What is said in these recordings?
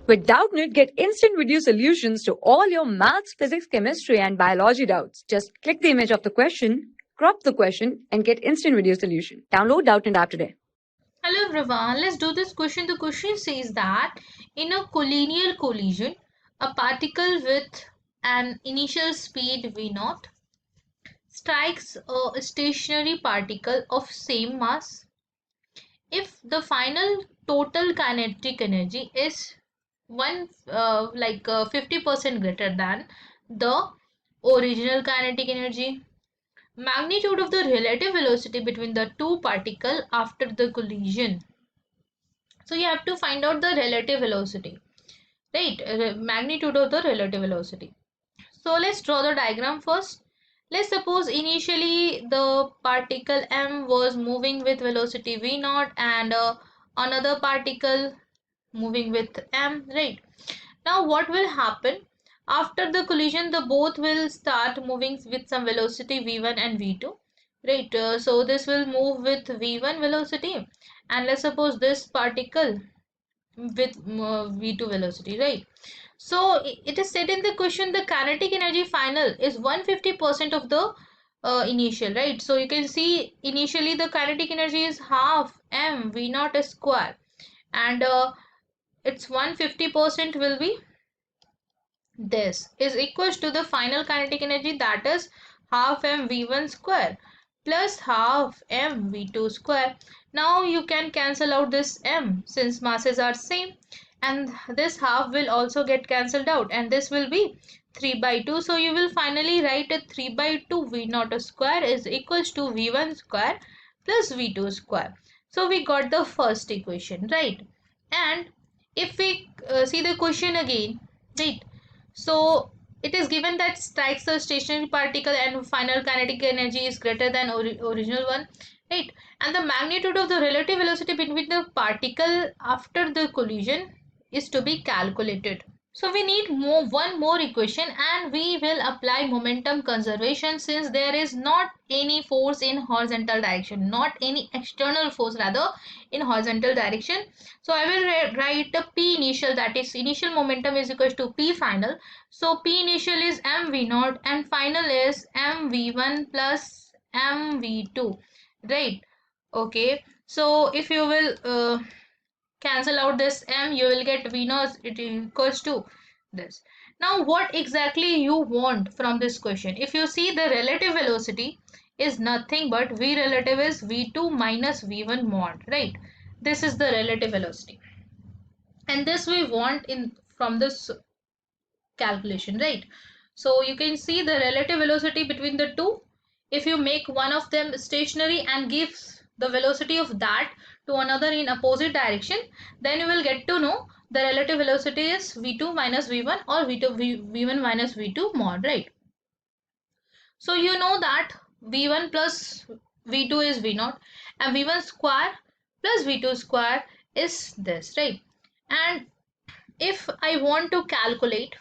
With Doubtnut, get instant video solutions to all your maths, physics, chemistry, and biology doubts. Just click the image of the question, crop the question, and get instant video solution. Download Doubtnut app today. Hello everyone, let's do this question. The question says that in a collinear collision, a particle with an initial speed v0 strikes a stationary particle of same mass. If the final total kinetic energy is 50% greater than the original kinetic energy, magnitude of the relative velocity between the two particles after the collision. So you have to find out the relative velocity, right? Magnitude of the relative velocity. So let's draw the diagram first. Let's suppose initially the particle m was moving with velocity v0 and another particle moving with m, right? Now what will happen? After the collision, the both will start moving with some velocity v1 and v2, right? So this will move with v1 velocity, and let's suppose this particle with v2 velocity, right? So it is said in the question the kinetic energy final is 150% of the initial, right? So you can see initially the kinetic energy is half m v0 square, and its 150% will be this is equals to the final kinetic energy, that is half m v1 square plus half m v2 square. Now you can cancel out this m since masses are same, and this half will also get cancelled out, and this will be 3 by 2. So you will finally write a 3 by 2 v0 square is equals to v1 square plus v2 square. So we got the first equation, right? And if we see the question again, right? So it is given that strikes the stationary particle and final kinetic energy is greater than original one, right? And the magnitude of the relative velocity between the particle after the collision is to be calculated. So we need one more equation, and we will apply momentum conservation since there is not any force in horizontal direction, not any external force rather in horizontal direction. So I will write a P initial, that is initial momentum is equal to P final. So P initial is mv0 and final is mv1 plus mv2, right? Okay, so if you will cancel out this m, you will get v naught it equals to this. Now what exactly you want from this question? If you see, the relative velocity is nothing but v relative is v2 minus v1 mod, right? This is the relative velocity, and this we want in from this calculation, right? So you can see the relative velocity between the two. If you make one of them stationary and gives the velocity of that to another in opposite direction, then you will get to know the relative velocity is v2 minus v1 or v1 minus v2 mod, right? So you know that v1 plus v2 is v0, and v1 square plus v2 square is this, right? And if I want to calculate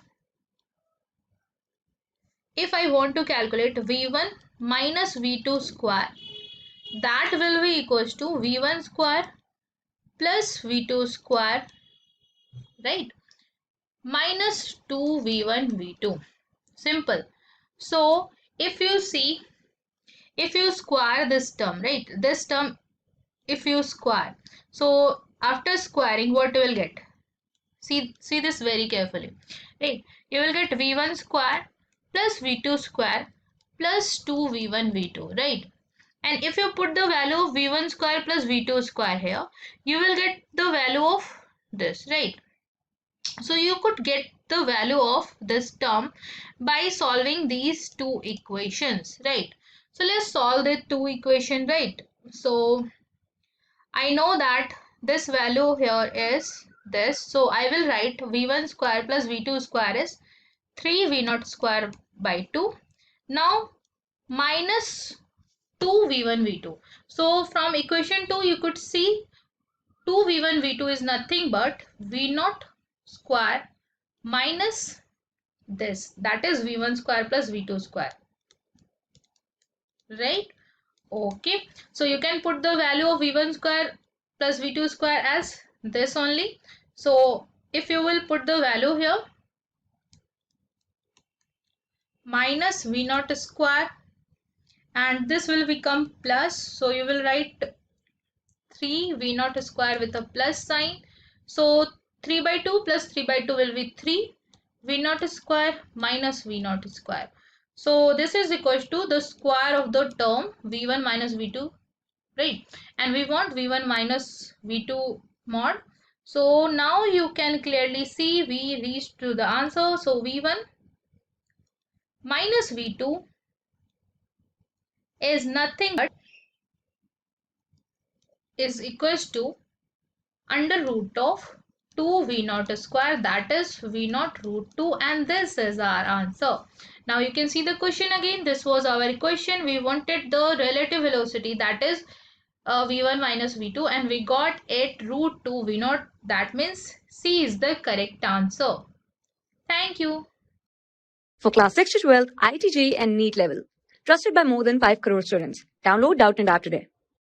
v1 minus v2 square, that will be equals to v1 square plus v2 square, right, minus 2v1 v2. Simple. So if you see, if you square this term, right, this term, if you square, so after squaring what you will get? See this very carefully, right? You will get v1 square plus v2 square plus 2v1 v2, right? And if you put the value of v1 square plus v2 square here, you will get the value of this, right? So you could get the value of this term by solving these two equations, right? So let's solve the two equations, right? So I know that this value here is this, so I will write v1 square plus v2 square is 3v0 square by 2. Now minus 2v1 v2. So from equation 2 you could see 2v1 v2 is nothing but v0 square minus this, that is v1 square plus v2 square, right? Okay, so you can put the value of v1 square plus v2 square as this only. So if you will put the value here, minus V naught square, and this will become plus, so you will write 3 V naught square with a plus sign. So 3 by 2 plus 3 by 2 will be 3 V naught square minus V naught square. So this is equals to the square of the term V1 minus V2, right? And we want V1 minus V2 mod. So now you can clearly see we reached to the answer. So V1 minus V2 is nothing but is equals to under root of 2 V naught square, that is V naught root 2, and this is our answer. Now you can see the question again. This was our question. We wanted the relative velocity, that is V1 minus V2, and we got it root 2 V naught. That means C is the correct answer. Thank you. For class 6 to 12, IIT JEE and NEET level. Trusted by more than 5 crore students. Download Doubtnut app today.